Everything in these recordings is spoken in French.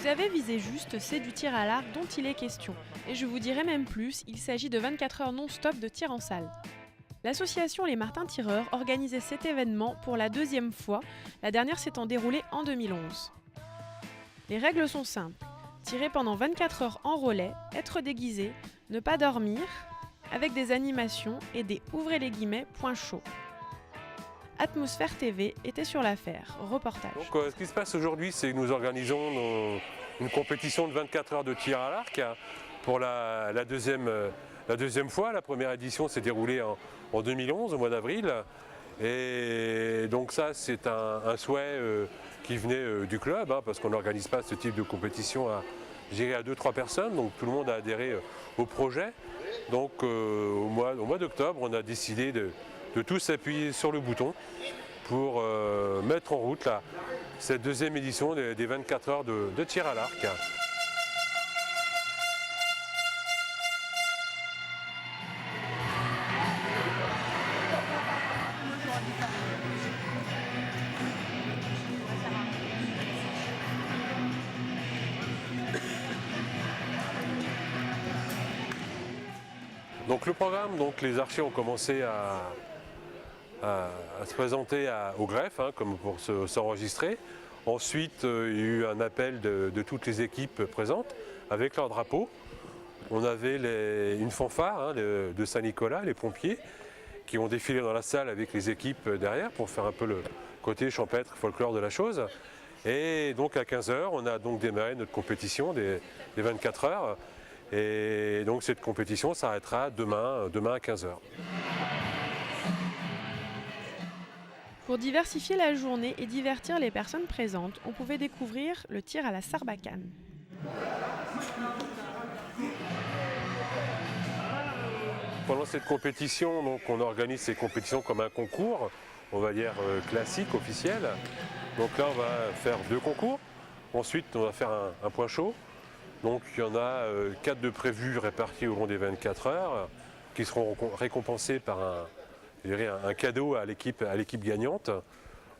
avez visé juste, c'est du tir à l'arc dont il est question. Et je vous dirai même plus, il s'agit de 24 heures non-stop de tir en salle. L'association Les Martins Tireurs organisait cet événement pour la deuxième fois, la dernière s'étant déroulée en 2011. Les règles sont simples. Tirer pendant 24 heures en relais, être déguisé, ne pas dormir, avec des animations et des ouvrez les guillemets points chauds. Atmosphère TV était sur l'affaire. Reportage. Donc, ce qui se passe aujourd'hui, c'est que nous organisons une compétition de 24 heures de tir à l'arc pour la deuxième fois. La première édition s'est déroulée en 2011, au mois d'avril. Et donc ça, c'est un souhait qui venait du club, parce qu'on n'organise pas ce type de compétition à 2-3 personnes. Donc tout le monde a adhéré au projet. Donc au mois d'octobre, on a décidé de tous s'appuyer sur le bouton pour mettre en route cette deuxième édition des 24 heures de tir à l'arc. Donc le programme, les archers ont commencé à se présenter au greffe, comme pour s'enregistrer. Ensuite, il y a eu un appel de toutes les équipes présentes avec leur drapeau. On avait une fanfare de Saint-Nicolas, les pompiers, qui ont défilé dans la salle avec les équipes derrière pour faire un peu le côté champêtre, folklore de la chose. Et donc à 15 h, on a donc démarré notre compétition des 24 heures. Et donc cette compétition s'arrêtera demain à 15 h. Pour diversifier la journée et divertir les personnes présentes, on pouvait découvrir le tir à la sarbacane. Pendant cette compétition, on organise ces compétitions comme un concours, on va dire classique, officiel. Donc là, on va faire 2 concours. Ensuite, on va faire un point chaud. Donc il y en a 4 de prévus répartis au long des 24 heures qui seront récompensés par un cadeau à l'équipe gagnante.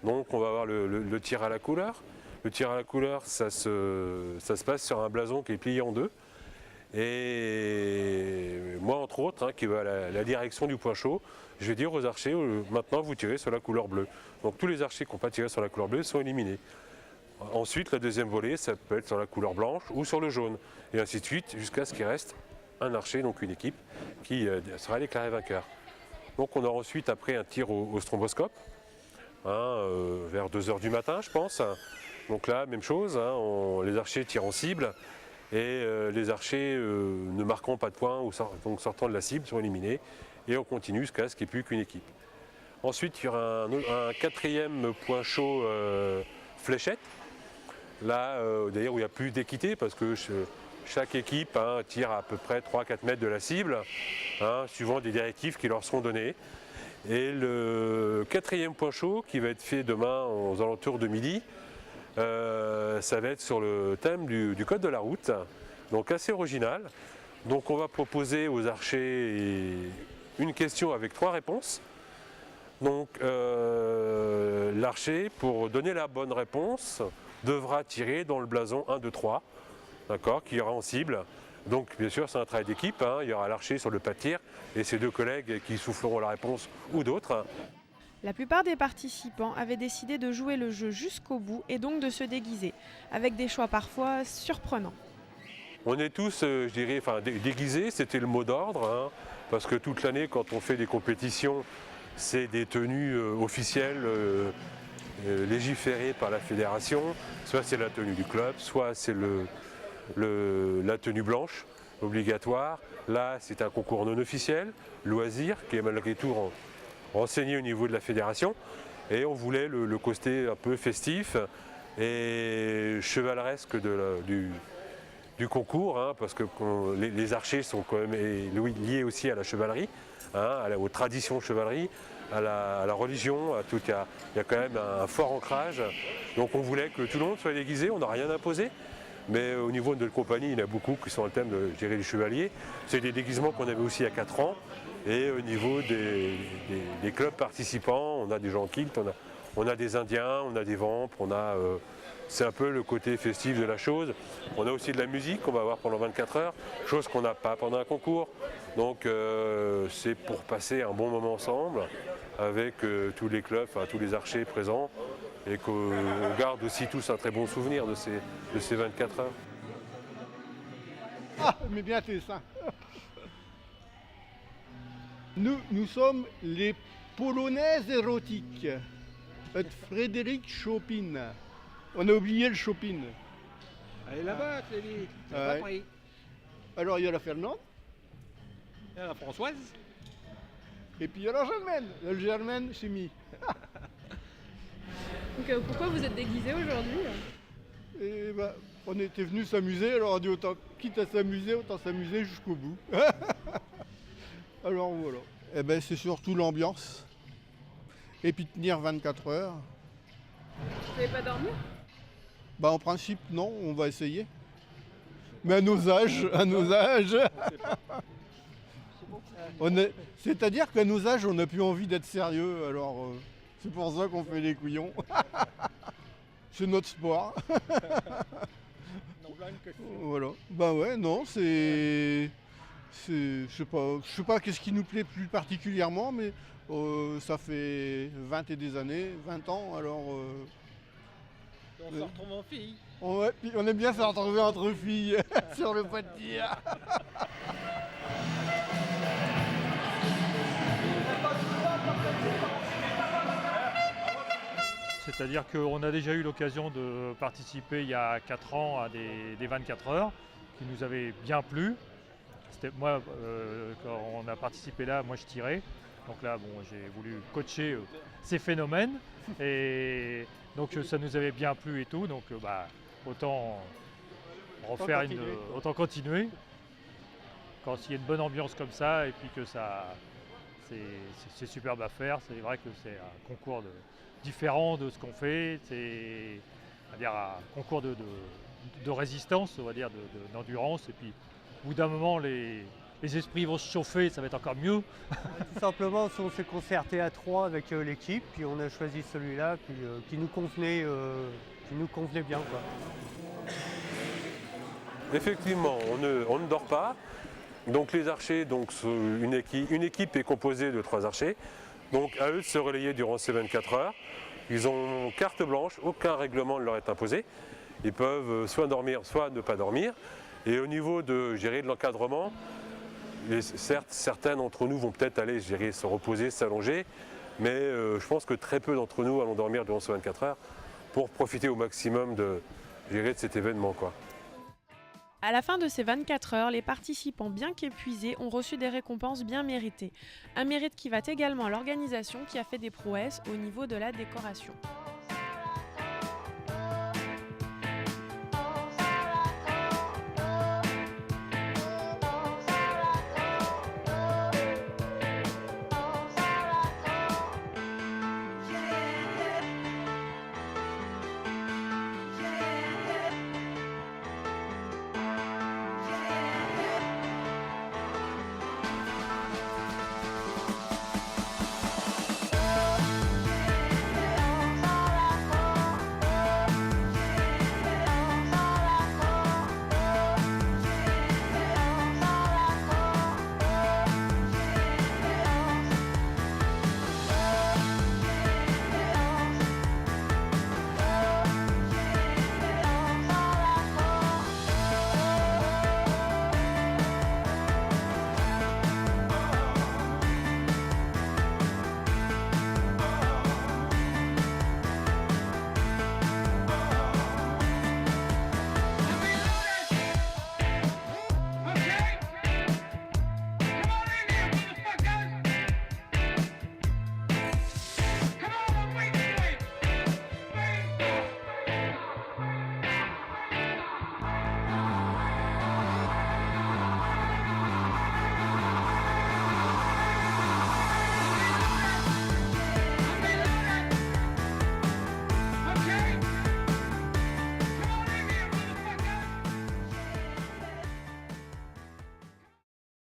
Donc on va avoir le tir à la couleur. Le tir à la couleur, ça se passe sur un blason qui est plié en 2. Et moi, entre autres, qui va à la direction du point chaud, je vais dire aux archers, maintenant vous tirez sur la couleur bleue. Donc tous les archers qui n'ont pas tiré sur la couleur bleue sont éliminés. Ensuite, la deuxième volée, ça peut être sur la couleur blanche ou sur le jaune. Et ainsi de suite, jusqu'à ce qu'il reste un archer, donc une équipe, qui sera déclarée vainqueur. Donc on aura ensuite après un tir au stromboscope, vers 2 h du matin, je pense. Donc là, même chose, les archers tirent en cible et les archers ne marqueront pas de points ou donc sortant de la cible sont éliminés. Et on continue jusqu'à ce qu'il n'y ait plus qu'une équipe. Ensuite, il y aura un 4e point chaud fléchette. Là, d'ailleurs, où il n'y a plus d'équité parce que chaque équipe tire à peu près 3-4 mètres de la cible, suivant des directives qui leur seront données. Et le 4e point chaud qui va être fait demain aux alentours de midi, ça va être sur le thème du code de la route, donc assez original. Donc on va proposer aux archers une question avec 3 réponses. Donc l'archer, pour donner la bonne réponse, devra tirer dans le blason 1, 2, 3, d'accord, qui ira en cible. Donc bien sûr c'est un travail d'équipe, il y aura l'archer sur le pas de tir et ses 2 collègues qui souffleront la réponse ou d'autres. La plupart des participants avaient décidé de jouer le jeu jusqu'au bout et donc de se déguiser, avec des choix parfois surprenants. On est tous, déguisés, c'était le mot d'ordre, parce que toute l'année quand on fait des compétitions, c'est des tenues officielles légiférées par la fédération, soit c'est la tenue du club, soit c'est la tenue blanche obligatoire. Là c'est un concours non officiel, loisir, qui est malgré tout renseigné au niveau de la fédération, et on voulait le côté un peu festif et chevaleresque du concours, parce que les archers sont quand même liés aussi à la chevalerie, aux traditions de chevalerie, à la religion, à tout. Il y a quand même un fort ancrage. Donc on voulait que tout le monde soit déguisé, on n'a rien imposé. Mais au niveau de notre compagnie, il y en a beaucoup qui sont le thème de gérer les chevaliers. C'est des déguisements qu'on avait aussi il y a 4 ans. Et au niveau des clubs participants, on a des gens en kilt, On a des Indiens, on a des Vampres, c'est un peu le côté festif de la chose. On a aussi de la musique qu'on va avoir pendant 24 heures, chose qu'on n'a pas pendant un concours. Donc c'est pour passer un bon moment ensemble avec tous les clubs, enfin, tous les archers présents et qu'on garde aussi tous un très bon souvenir de ces 24 heures. Ah, mais bien c'est ça. Nous sommes les Polonaises érotiques. Et Frédéric Chopin. On a oublié le Chopin. Elle est là-bas, Clélie. C'est Ouais. pas pris. Alors il y a la Fernande, Il y a la Françoise. et puis il y a la Germaine. La Germaine, c'est mis. Donc pourquoi vous êtes déguisé aujourd'hui? Et ben, on était venus s'amuser, alors on dit autant, quitte à s'amuser, autant s'amuser jusqu'au bout. Alors voilà. Eh ben c'est surtout l'ambiance. Et puis tenir 24 heures. Vous n'avez pas dormir? Bah en principe non, on va essayer. Mais à nos âges, c'est-à-dire qu'à nos âges, on n'a plus envie d'être sérieux, alors c'est pour ça qu'on fait les couillons. C'est notre sport. Voilà. Bah ouais, non, je sais pas qu'est-ce qui nous plaît plus particulièrement, mais ça fait 20 et des années, 20 ans, alors On se retrouve en fille. puis on aime bien se retrouver entre filles sur le pas de tir. C'est-à-dire qu'on a déjà eu l'occasion de participer il y a 4 ans à des 24 heures qui nous avaient bien plu. Moi, quand on a participé là, moi je tirais. Donc là, bon, j'ai voulu coacher ces phénomènes. Et donc ça nous avait bien plu et tout. Donc autant refaire autant continuer. Quand il y a une bonne ambiance comme ça et puis que c'est superbe à faire. C'est vrai que c'est un concours différent de ce qu'on fait. C'est un concours de résistance, on va dire, d'endurance. Et puis au bout d'un moment, les esprits vont se chauffer, ça va être encore mieux. Tout simplement, on s'est concerté à 3 avec l'équipe, puis on a choisi celui-là qui nous convenait bien, quoi. Effectivement, on ne dort pas. Donc les archers, une équipe est composée de 3 archers. Donc à eux de se relayer durant ces 24 heures. Ils ont carte blanche, aucun règlement ne leur est imposé. Ils peuvent soit dormir, soit ne pas dormir. Et au niveau de l'encadrement, certes, certains d'entre nous vont peut-être aller se reposer, s'allonger, mais je pense que très peu d'entre nous allons dormir durant ces 24 heures pour profiter au maximum de cet événement, quoi. À la fin de ces 24 heures, les participants bien qu'épuisés ont reçu des récompenses bien méritées. Un mérite qui va également à l'organisation qui a fait des prouesses au niveau de la décoration.